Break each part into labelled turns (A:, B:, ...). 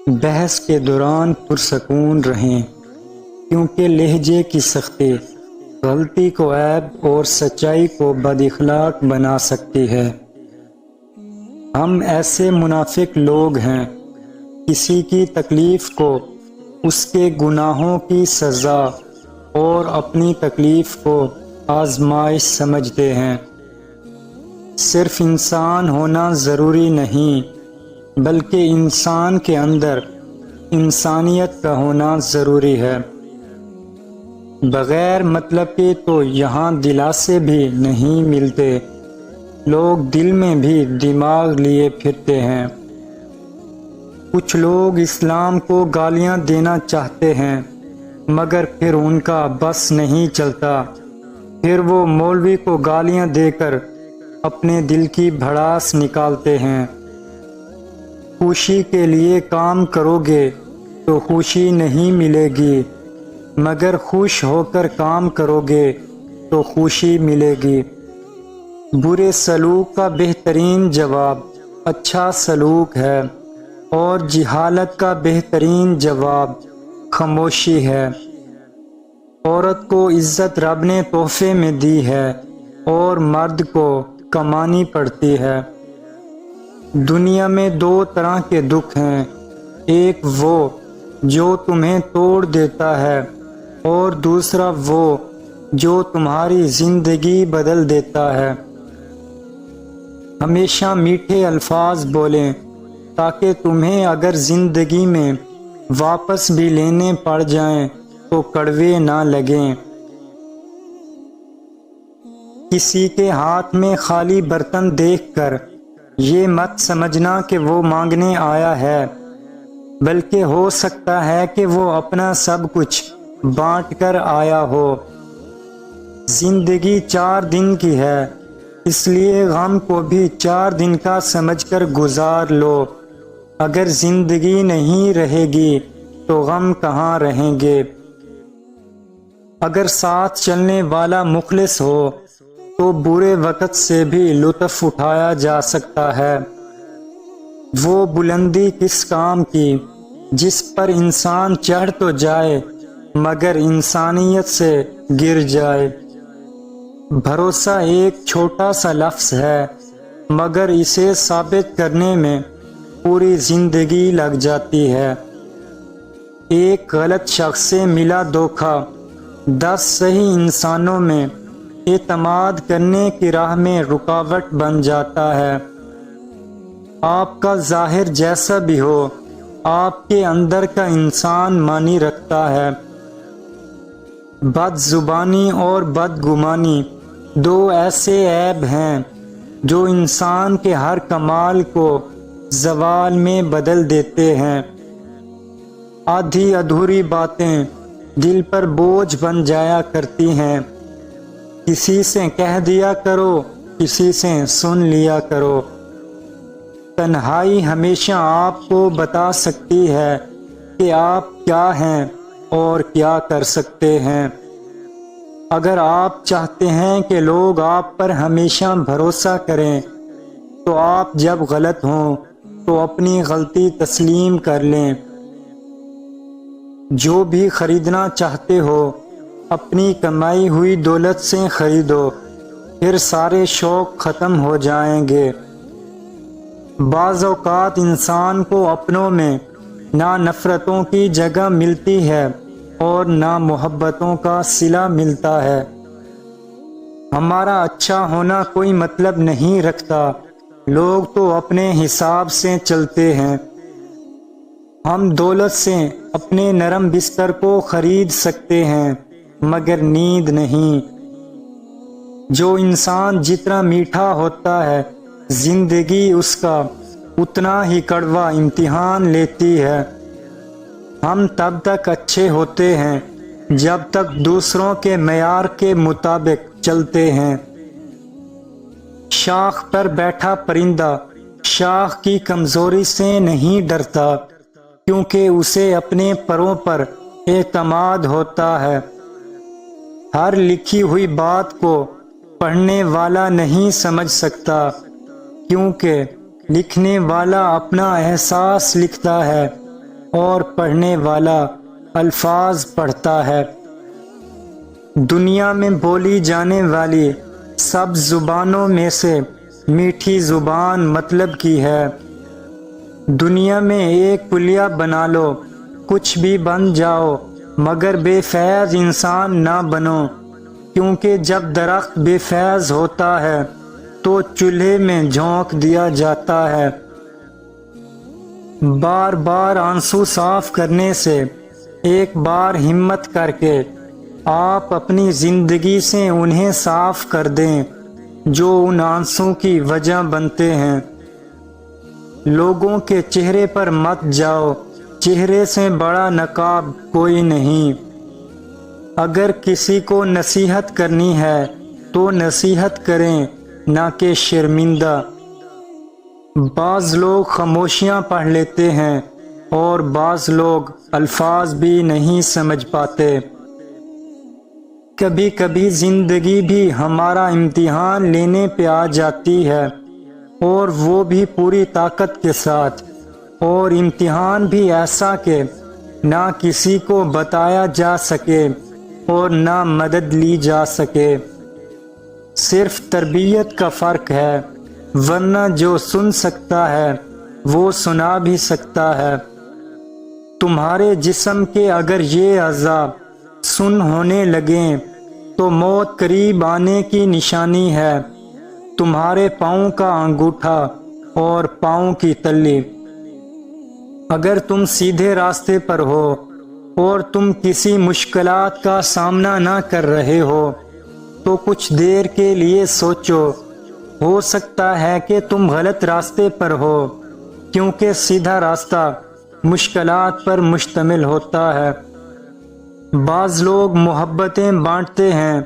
A: بحث کے دوران پرسکون رہیں، کیونکہ لہجے کی سختی غلطی کو عیب اور سچائی کو بد اخلاق بنا سکتی ہے۔ ہم ایسے منافق لوگ ہیں، کسی کی تکلیف کو اس کے گناہوں کی سزا اور اپنی تکلیف کو آزمائش سمجھتے ہیں۔ صرف انسان ہونا ضروری نہیں، بلکہ انسان کے اندر انسانیت کا ہونا ضروری ہے۔ بغیر مطلب کے تو یہاں دلاسے بھی نہیں ملتے، لوگ دل میں بھی دماغ لیے پھرتے ہیں۔ کچھ لوگ اسلام کو گالیاں دینا چاہتے ہیں، مگر پھر ان کا بس نہیں چلتا، پھر وہ مولوی کو گالیاں دے کر اپنے دل کی بھڑاس نکالتے ہیں۔ خوشی کے لیے کام کرو گے تو خوشی نہیں ملے گی، مگر خوش ہو کر کام کرو گے تو خوشی ملے گی۔ برے سلوک کا بہترین جواب اچھا سلوک ہے، اور جہالت کا بہترین جواب خاموشی ہے۔ عورت کو عزت رب نے تحفے میں دی ہے، اور مرد کو کمانی پڑتی ہے۔ دنیا میں دو طرح کے دکھ ہیں، ایک وہ جو تمہیں توڑ دیتا ہے، اور دوسرا وہ جو تمہاری زندگی بدل دیتا ہے۔ ہمیشہ میٹھے الفاظ بولیں، تاکہ تمہیں اگر زندگی میں واپس بھی لینے پڑ جائیں تو کڑوے نہ لگیں۔ کسی کے ہاتھ میں خالی برتن دیکھ کر یہ مت سمجھنا کہ وہ مانگنے آیا ہے، بلکہ ہو سکتا ہے کہ وہ اپنا سب کچھ بانٹ کر آیا ہو۔ زندگی 4 دن کی ہے، اس لیے غم کو بھی 4 دن کا سمجھ کر گزار لو۔ اگر زندگی نہیں رہے گی تو غم کہاں رہیں گے؟ اگر ساتھ چلنے والا مخلص ہو تو برے وقت سے بھی لطف اٹھایا جا سکتا ہے۔ وہ بلندی کس کام کی جس پر انسان چڑھ تو جائے مگر انسانیت سے گر جائے۔ بھروسہ ایک چھوٹا سا لفظ ہے، مگر اسے ثابت کرنے میں پوری زندگی لگ جاتی ہے۔ ایک غلط شخص سے ملا دھوکہ 10 صحیح انسانوں میں اعتماد کرنے کی راہ میں رکاوٹ بن جاتا ہے۔ آپ کا ظاہر جیسا بھی ہو، آپ کے اندر کا انسان معنی رکھتا ہے۔ بد زبانی اور بد گمانی 2 ایسے عیب ہیں جو انسان کے ہر کمال کو زوال میں بدل دیتے ہیں۔ آدھی ادھوری باتیں دل پر بوجھ بن جایا کرتی ہیں۔ کسی سے کہہ دیا کرو، کسی سے سن لیا کرو۔ تنہائی ہمیشہ آپ کو بتا سکتی ہے کہ آپ کیا ہیں اور کیا کر سکتے ہیں۔ اگر آپ چاہتے ہیں کہ لوگ آپ پر ہمیشہ بھروسہ کریں تو آپ جب غلط ہوں تو اپنی غلطی تسلیم کر لیں۔ جو بھی خریدنا چاہتے ہو اپنی کمائی ہوئی دولت سے خریدو، پھر سارے شوق ختم ہو جائیں گے۔ بعض اوقات انسان کو اپنوں میں نہ نفرتوں کی جگہ ملتی ہے اور نہ محبتوں کا صلہ ملتا ہے۔ ہمارا اچھا ہونا کوئی مطلب نہیں رکھتا، لوگ تو اپنے حساب سے چلتے ہیں۔ ہم دولت سے اپنے نرم بستر کو خرید سکتے ہیں، مگر نیند نہیں۔ جو انسان جتنا میٹھا ہوتا ہے، زندگی اس کا اتنا ہی کڑوا امتحان لیتی ہے۔ ہم تب تک اچھے ہوتے ہیں جب تک دوسروں کے معیار کے مطابق چلتے ہیں۔ شاخ پر بیٹھا پرندہ شاخ کی کمزوری سے نہیں ڈرتا، کیونکہ اسے اپنے پروں پر اعتماد ہوتا ہے۔ ہر لکھی ہوئی بات کو پڑھنے والا نہیں سمجھ سکتا، کیونکہ لکھنے والا اپنا احساس لکھتا ہے، اور پڑھنے والا الفاظ پڑھتا ہے۔ دنیا میں بولی جانے والی سب زبانوں میں سے میٹھی زبان مطلب کی ہے۔ دنیا میں ایک پلیا بنا لو، کچھ بھی بن جاؤ، مگر بے فیض انسان نہ بنو، کیونکہ جب درخت بے فیض ہوتا ہے تو چولہے میں جھونک دیا جاتا ہے۔ بار بار آنسو صاف کرنے سے ایک بار ہمت کر کے آپ اپنی زندگی سے انہیں صاف کر دیں جو ان آنسوں کی وجہ بنتے ہیں۔ لوگوں کے چہرے پر مت جاؤ، چہرے سے بڑا نقاب کوئی نہیں۔ اگر کسی کو نصیحت کرنی ہے تو نصیحت کریں، نہ کہ شرمندہ۔ بعض لوگ خاموشیاں پڑھ لیتے ہیں اور بعض لوگ الفاظ بھی نہیں سمجھ پاتے۔ کبھی کبھی زندگی بھی ہمارا امتحان لینے پہ آ جاتی ہے، اور وہ بھی پوری طاقت کے ساتھ، اور امتحان بھی ایسا کہ نہ کسی کو بتایا جا سکے اور نہ مدد لی جا سکے۔ صرف تربیت کا فرق ہے، ورنہ جو سن سکتا ہے وہ سنا بھی سکتا ہے۔ تمہارے جسم کے اگر یہ اعضاء سن ہونے لگیں تو موت قریب آنے کی نشانی ہے۔ تمہارے پاؤں کا انگوٹھا اور پاؤں کی تلی۔ اگر تم سیدھے راستے پر ہو اور تم کسی مشکلات کا سامنا نہ کر رہے ہو تو کچھ دیر کے لیے سوچو، ہو سکتا ہے کہ تم غلط راستے پر ہو، کیونکہ سیدھا راستہ مشکلات پر مشتمل ہوتا ہے۔ بعض لوگ محبتیں بانٹتے ہیں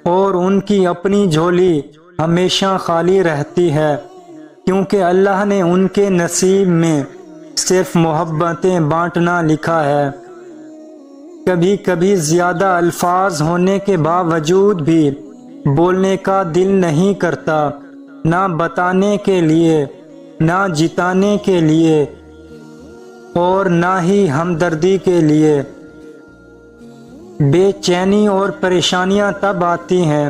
A: اور ان کی اپنی جھولی ہمیشہ خالی رہتی ہے، کیونکہ اللہ نے ان کے نصیب میں صرف محبتیں بانٹنا لکھا ہے۔ کبھی کبھی زیادہ الفاظ ہونے کے باوجود بھی بولنے کا دل نہیں کرتا، نہ بتانے کے لیے، نہ جتانے کے لیے، اور نہ ہی ہمدردی کے لیے۔ بے چینی اور پریشانیاں تب آتی ہیں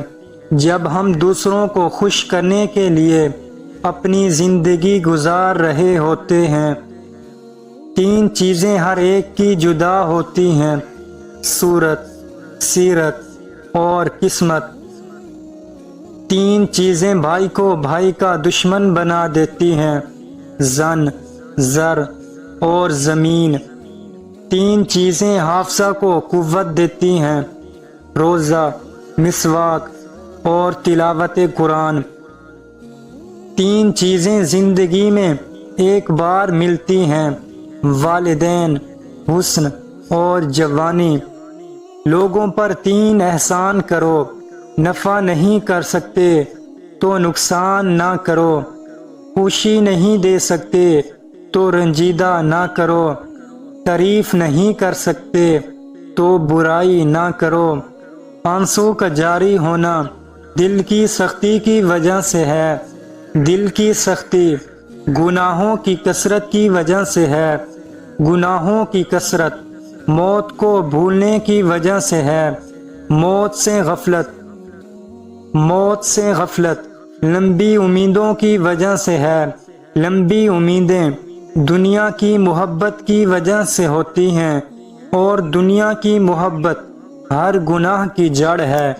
A: جب ہم دوسروں کو خوش کرنے کے لیے اپنی زندگی گزار رہے ہوتے ہیں۔ 3 چیزیں ہر ایک کی جدا ہوتی ہیں: صورت، سیرت اور قسمت۔ 3 چیزیں بھائی کو بھائی کا دشمن بنا دیتی ہیں: زن، زر اور زمین۔ 3 چیزیں حافظہ کو قوت دیتی ہیں: روزہ، مسواک اور تلاوت قرآن۔ 3 چیزیں زندگی میں ایک بار ملتی ہیں: والدین، حسن اور جوانی۔ لوگوں پر 3 احسان کرو: نفع نہیں کر سکتے تو نقصان نہ کرو، خوشی نہیں دے سکتے تو رنجیدہ نہ کرو، تعریف نہیں کر سکتے تو برائی نہ کرو۔ آنسو کا جاری ہونا دل کی سختی کی وجہ سے ہے۔ دل کی سختی گناہوں کی کثرت کی وجہ سے ہے۔ گناہوں کی کثرت موت کو بھولنے کی وجہ سے ہے۔ موت سے غفلت لمبی امیدوں کی وجہ سے ہے۔ لمبی امیدیں دنیا کی محبت کی وجہ سے ہوتی ہیں، اور دنیا کی محبت ہر گناہ کی جڑ ہے۔